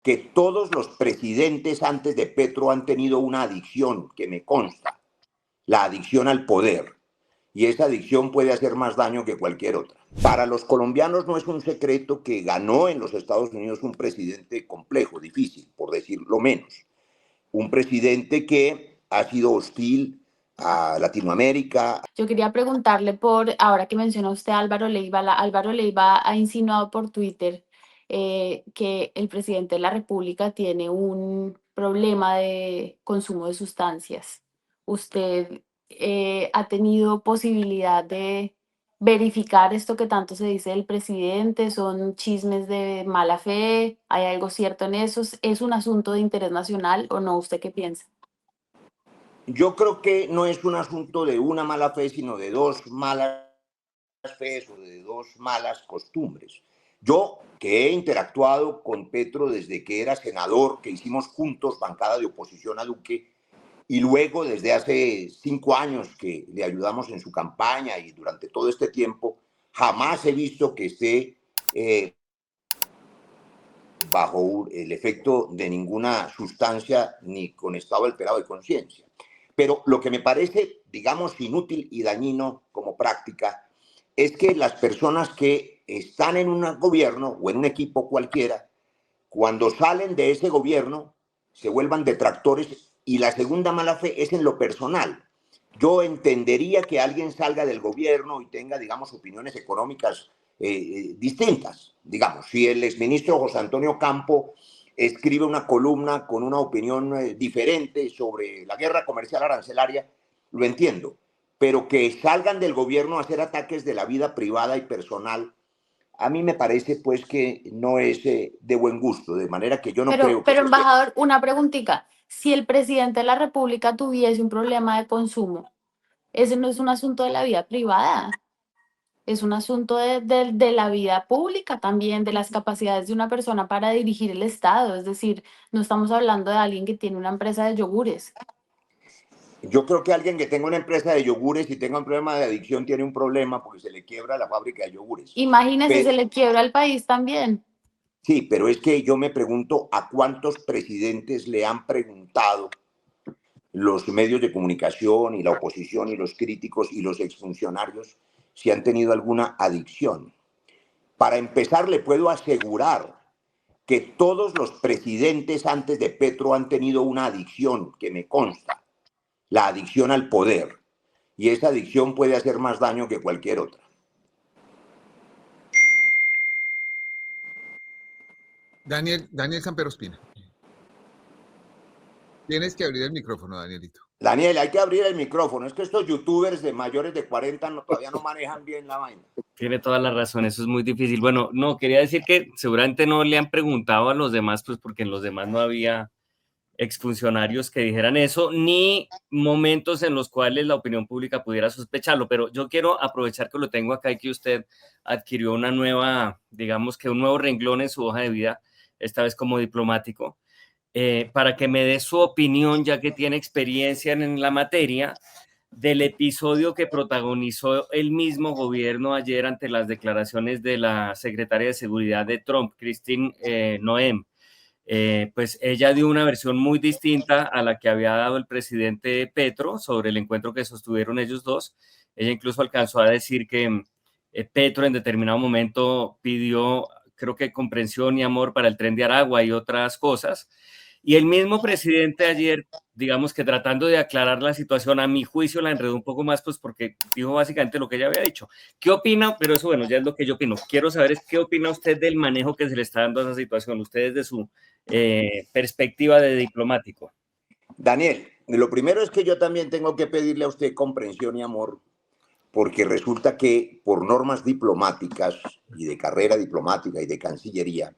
que todos los presidentes antes de Petro han tenido una adicción que me consta, la adicción al poder. Y esa adicción puede hacer más daño que cualquier otra. Para los colombianos no es un secreto que ganó en los Estados Unidos un presidente complejo, difícil, por decirlo menos. Un presidente que ha sido hostil a Latinoamérica. Yo quería preguntarle ahora que menciona usted a Álvaro Leiva, Álvaro Leiva ha insinuado por Twitter que el presidente de la República tiene un problema de consumo de sustancias. ¿Usted ha tenido posibilidad de verificar esto que tanto se dice del presidente? ¿Son chismes de mala fe? ¿Hay algo cierto en eso? ¿Es un asunto de interés nacional o no? ¿Usted qué piensa? Yo creo que no es un asunto de una mala fe, sino de dos malas fe sobre dos malas costumbres. Yo, que he interactuado con Petro desde que era senador, que hicimos juntos bancada de oposición a Duque, y luego desde hace 5 años que le ayudamos en su campaña y durante todo este tiempo, jamás he visto que esté bajo el efecto de ninguna sustancia ni con estado alterado de conciencia. Pero lo que me parece, digamos, inútil y dañino como práctica es que las personas que están en un gobierno o en un equipo cualquiera, cuando salen de ese gobierno, se vuelvan detractores y la segunda mala fe es en lo personal. Yo entendería que alguien salga del gobierno y tenga, digamos, opiniones económicas distintas. Digamos, si el exministro José Antonio Campo escribe una columna con una opinión diferente sobre la guerra comercial arancelaria, lo entiendo. Pero que salgan del gobierno a hacer ataques de la vida privada y personal, a mí me parece pues que no es de buen gusto, de manera que yo no creo que Pero eso esté. embajador, una preguntita. Si el presidente de la República tuviese un problema de consumo, ese no es un asunto de la vida privada, es un asunto de la vida pública también, de las capacidades de una persona para dirigir el Estado. Es decir, no estamos hablando de alguien que tiene una empresa de yogures. Yo creo que alguien que tenga una empresa de yogures y tenga un problema de adicción tiene un problema porque se le quiebra la fábrica de yogures. Imagínese, se Pero, le quiebra al país también. sí, pero es que yo me pregunto a cuántos presidentes le han preguntado los medios de comunicación y la oposición y los críticos y los exfuncionarios si han tenido alguna adicción. Para empezar, le puedo asegurar que todos los presidentes antes de Petro han tenido una adicción que me consta, la adicción al poder. Y esa adicción puede hacer más daño que cualquier otra. Daniel Samperospina. Tienes que abrir el micrófono, Danielito. Daniel, hay que abrir el micrófono. Es que estos youtubers de mayores de 40 todavía no manejan bien la vaina. Tiene toda la razón, eso es muy difícil. Bueno, no, quería decir que seguramente no le han preguntado a los demás, pues porque en los demás no había exfuncionarios que dijeran eso, ni momentos en los cuales la opinión pública pudiera sospecharlo, pero yo quiero aprovechar que lo tengo acá y que usted adquirió una nueva, digamos que un nuevo renglón en su hoja de vida, esta vez como diplomático, para que me dé su opinión, ya que tiene experiencia en la materia, del episodio que protagonizó el mismo gobierno ayer ante las declaraciones de la secretaria de Seguridad de Trump, Christine Noem. Pues ella dio una versión muy distinta a la que había dado el presidente Petro sobre el encuentro que sostuvieron ellos dos. Ella incluso alcanzó a decir que Petro en determinado momento pidió, creo que comprensión y amor para el Tren de Aragua y otras cosas. Y el mismo presidente ayer, digamos que tratando de aclarar la situación, a mi juicio la enredó un poco más, pues porque dijo básicamente lo que ella había dicho. ¿Qué opina? Pero eso, bueno, ya es lo que yo opino. Quiero saber es qué opina usted del manejo que se le está dando a esa situación, usted desde su perspectiva de diplomático. Daniel, lo primero es que yo también tengo que pedirle a usted comprensión y amor, porque resulta que por normas diplomáticas y de carrera diplomática y de cancillería,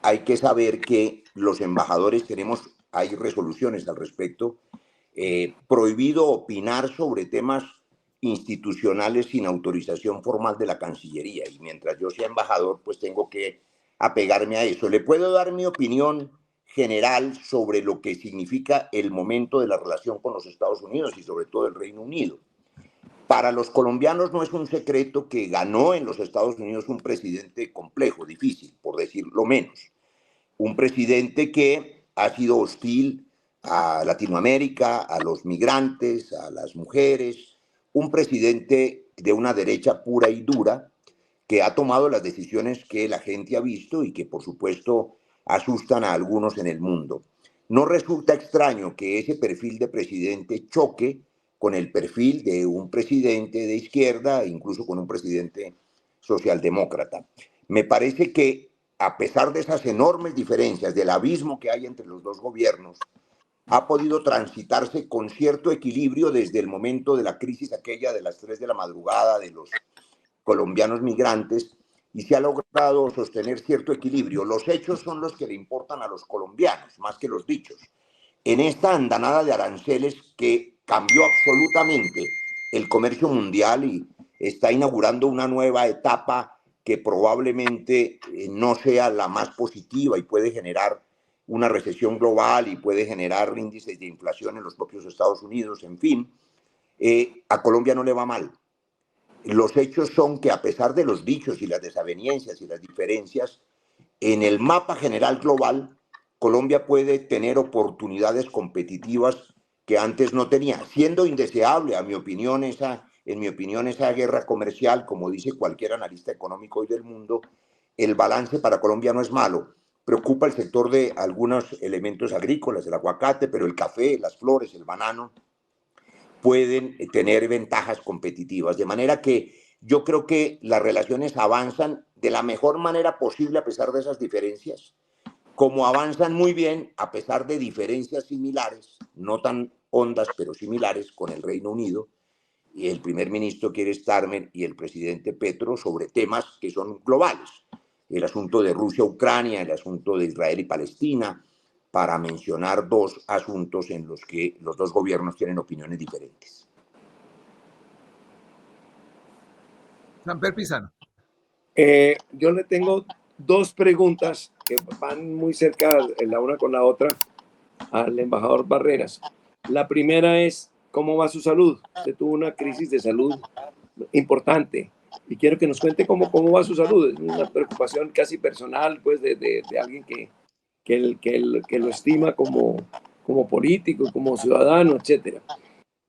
hay que saber que los embajadores hay resoluciones al respecto, prohibido opinar sobre temas institucionales sin autorización formal de la Cancillería. Y mientras yo sea embajador, pues tengo que apegarme a eso. Le puedo dar mi opinión general sobre lo que significa el momento de la relación con los Estados Unidos y sobre todo el Reino Unido. Para los colombianos no es un secreto que ganó en los Estados Unidos un presidente complejo, difícil, por decirlo menos. un presidente que ha sido hostil a Latinoamérica, a los migrantes, a las mujeres, un presidente de una derecha pura y dura que ha tomado las decisiones que la gente ha visto y que, por supuesto, asustan a algunos en el mundo. No resulta extraño que ese perfil de presidente choque con el perfil de un presidente de izquierda, incluso con un presidente socialdemócrata. Me parece que, a pesar de esas enormes diferencias, del abismo que hay entre los dos gobiernos, ha podido transitarse con cierto equilibrio desde el momento de la crisis aquella de las 3 de la madrugada de los colombianos migrantes, y se ha logrado sostener cierto equilibrio. Los hechos son los que le importan a los colombianos, más que los dichos. En esta andanada de aranceles que cambió absolutamente el comercio mundial y está inaugurando una nueva etapa que probablemente no sea la más positiva y puede generar una recesión global y puede generar índices de inflación en los propios Estados Unidos, en fin, a Colombia no le va mal. Los hechos son que, a pesar de los dichos y las desavenencias y las diferencias, en el mapa general global, Colombia puede tener oportunidades competitivas que antes no tenía, siendo indeseable, en mi opinión, esa guerra comercial, como dice cualquier analista económico hoy del mundo. El balance para Colombia no es malo. Preocupa el sector de algunos elementos agrícolas, el aguacate, pero el café, las flores, el banano, pueden tener ventajas competitivas. De manera que yo creo que las relaciones avanzan de la mejor manera posible a pesar de esas diferencias, como avanzan muy bien a pesar de diferencias similares, no tan hondas, pero similares, con el Reino Unido y el primer ministro Keir Starmer y el presidente Petro sobre temas que son globales. El asunto de Rusia-Ucrania, el asunto de Israel y Palestina, para mencionar dos asuntos en los que los dos gobiernos tienen opiniones diferentes. Samper Pizano. Yo le tengo dos preguntas que van muy cerca la una con la otra al embajador Barreras. La primera es, ¿cómo va su salud? Usted tuvo una crisis de salud importante y quiero que nos cuente cómo va su salud. Es una preocupación casi personal, pues, de alguien que lo estima como político, como ciudadano, etcétera.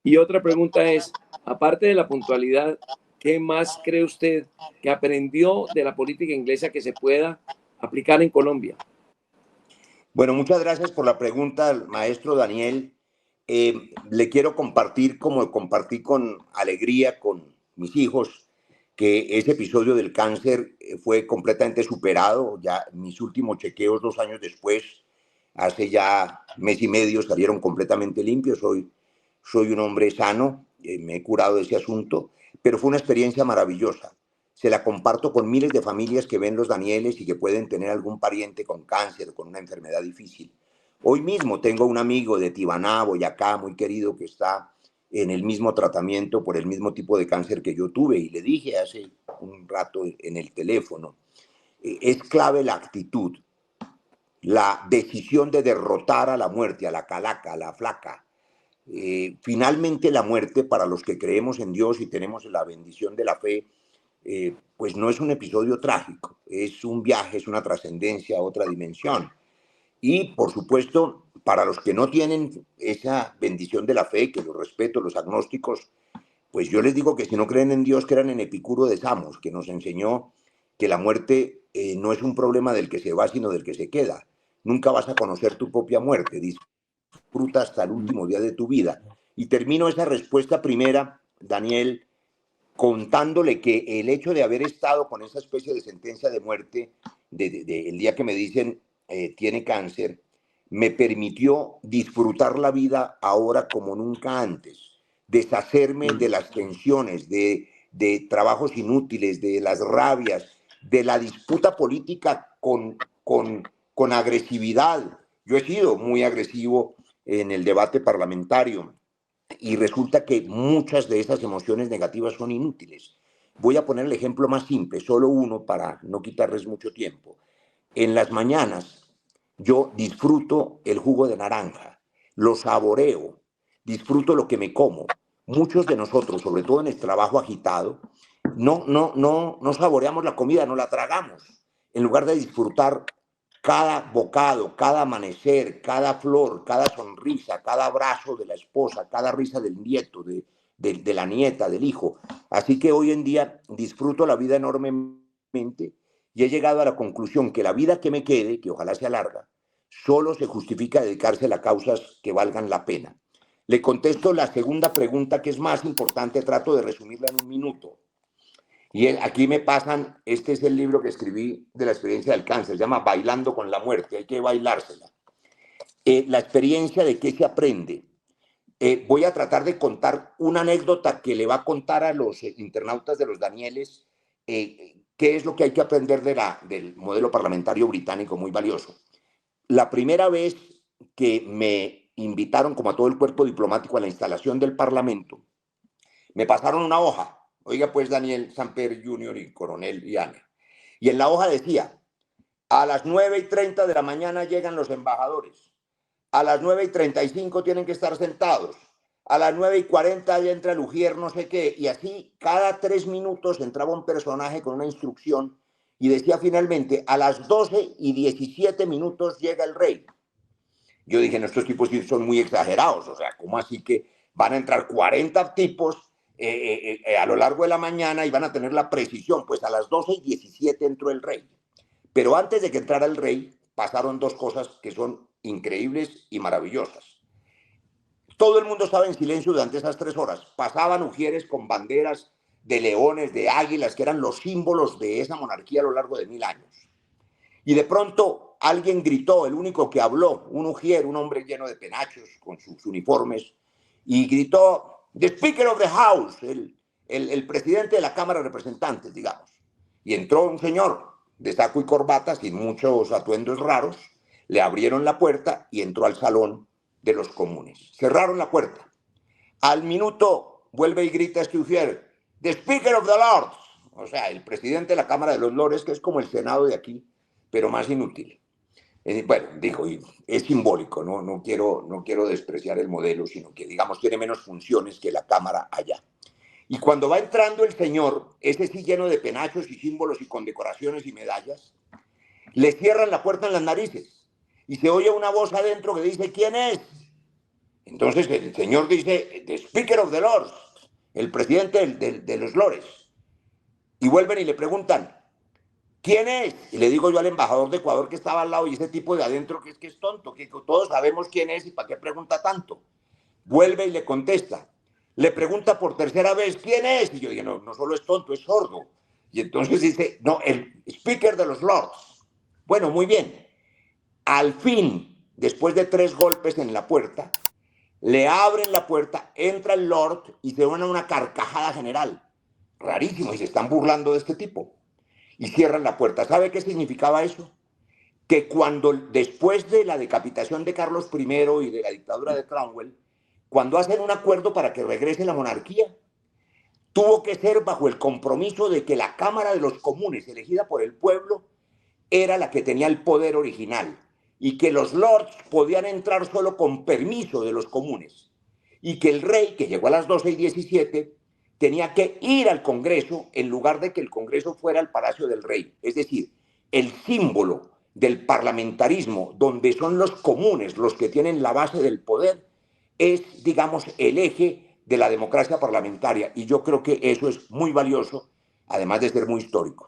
Y otra pregunta es, aparte de la puntualidad, ¿qué más cree usted que aprendió de la política inglesa que se pueda aplicar en Colombia? Bueno, muchas gracias por la pregunta, maestro Daniel. Le quiero compartir, como compartí con alegría con mis hijos, que ese episodio del cáncer fue completamente superado. Ya mis últimos chequeos 2 años después, hace ya mes y medio, salieron completamente limpios. Soy un hombre sano, me he curado de ese asunto, pero fue una experiencia maravillosa. Se la comparto con miles de familias que ven los Danieles y que pueden tener algún pariente con cáncer o con una enfermedad difícil. Hoy mismo tengo un amigo de Tibaná, Boyacá, muy querido, que está en el mismo tratamiento por el mismo tipo de cáncer que yo tuve, y le dije hace un rato en el teléfono, es clave la actitud, la decisión de derrotar a la muerte, a la calaca, a la flaca. Finalmente la muerte, para los que creemos en Dios y tenemos la bendición de la fe, pues no es un episodio trágico, es un viaje, es una trascendencia a otra dimensión. Y, por supuesto, para los que no tienen esa bendición de la fe, que los respeto, los agnósticos, pues yo les digo que si no creen en Dios, crean en Epicuro de Samos, que nos enseñó que la muerte no es un problema del que se va, sino del que se queda. Nunca vas a conocer tu propia muerte, disfruta hasta el último día de tu vida. Y termino esa respuesta primera, Daniel, contándole que el hecho de haber estado con esa especie de sentencia de muerte, el día que me dicen tiene cáncer, me permitió disfrutar la vida ahora como nunca antes, deshacerme de las tensiones, de trabajos inútiles, de las rabias, de la disputa política con agresividad. Yo he sido muy agresivo en el debate parlamentario, y resulta que muchas de esas emociones negativas son inútiles. Voy a poner el ejemplo más simple, solo uno para no quitarles mucho tiempo. En las mañanas yo disfruto el jugo de naranja, lo saboreo, disfruto lo que me como. Muchos de nosotros, sobre todo en el trabajo agitado, no saboreamos la comida, no la tragamos. En lugar de disfrutar cada bocado, cada amanecer, cada flor, cada sonrisa, cada abrazo de la esposa, cada risa del nieto, de la nieta, del hijo. Así que hoy en día disfruto la vida enormemente y he llegado a la conclusión que la vida que me quede, que ojalá sea larga, solo se justifica dedicarse a causas que valgan la pena. Le contesto la segunda pregunta, que es más importante, trato de resumirla en un minuto. Y aquí me pasan, este es el libro que escribí de la experiencia del cáncer, se llama Bailando con la muerte, hay que bailársela. La experiencia de qué se aprende. Voy a tratar de contar una anécdota que le va a contar a los internautas de los Danieles qué es lo que hay que aprender del modelo parlamentario británico, muy valioso. La primera vez que me invitaron, como a todo el cuerpo diplomático, a la instalación del Parlamento, me pasaron una hoja. Oiga, pues, Daniel Samper Jr. y Coronel y Ana. Y en la hoja decía, a las 9:30 de la mañana llegan los embajadores. A las 9:35 tienen que estar sentados. A las 9:40 ya entra el ujier, no sé qué. Y así, cada 3 minutos entraba un personaje con una instrucción y decía finalmente, a las 12:17 llega el rey. Yo dije, no, estos tipos son muy exagerados. O sea, ¿cómo así que van a entrar 40 tipos a lo largo de la mañana y van a tener la precisión? Pues a las 12:17 entró el rey. Pero antes de que entrara el rey, pasaron dos cosas que son increíbles y maravillosas. Todo el mundo estaba en silencio durante esas 3 horas. Pasaban ujieres con banderas de leones, de águilas, que eran los símbolos de esa monarquía a lo largo de 1000 años. Y de pronto alguien gritó, el único que habló, un ujier, un hombre lleno de penachos con sus uniformes, y gritó, "The Speaker of the House", el presidente de la Cámara de Representantes, digamos. Y entró un señor de saco y corbata, sin muchos atuendos raros, le abrieron la puerta y entró al salón de los comunes. Cerraron la puerta. Al minuto vuelve y grita este ujier, "The Speaker of the Lords", o sea, el presidente de la Cámara de los Lores, que es como el Senado de aquí, pero más inútil. Bueno, dijo, y es simbólico, no quiero despreciar el modelo, sino que, digamos, tiene menos funciones que la Cámara allá. Y cuando va entrando el señor, ese sí lleno de penachos y símbolos y condecoraciones y medallas, le cierran la puerta en las narices y se oye una voz adentro que dice, ¿quién es? Entonces el señor dice, "The Speaker of the Lords", el presidente de los lores. Y vuelven y le preguntan, ¿quién es? Y le digo yo al embajador de Ecuador que estaba al lado, y ese tipo de adentro que es tonto, que todos sabemos quién es y para qué pregunta tanto. Vuelve y le contesta. Le pregunta por tercera vez, ¿quién es? Y yo dije, no solo es tonto, es sordo. Y entonces dice, no, el Speaker de los Lords. Bueno, muy bien. Al fin, después de 3 golpes en la puerta, le abren la puerta, entra el Lord y se une una carcajada general. Rarísimo, y se están burlando de este tipo. Y cierran la puerta. ¿Sabe qué significaba eso? Que cuando, después de la decapitación de Carlos I y de la dictadura de Cromwell, cuando hacen un acuerdo para que regrese la monarquía, tuvo que ser bajo el compromiso de que la Cámara de los Comunes, elegida por el pueblo, era la que tenía el poder original y que los lords podían entrar solo con permiso de los comunes y que el rey, que llegó a las 12:17, tenía que ir al Congreso en lugar de que el Congreso fuera al Palacio del Rey. Es decir, el símbolo del parlamentarismo, donde son los comunes los que tienen la base del poder, es, digamos, el eje de la democracia parlamentaria. Y yo creo que eso es muy valioso, además de ser muy histórico.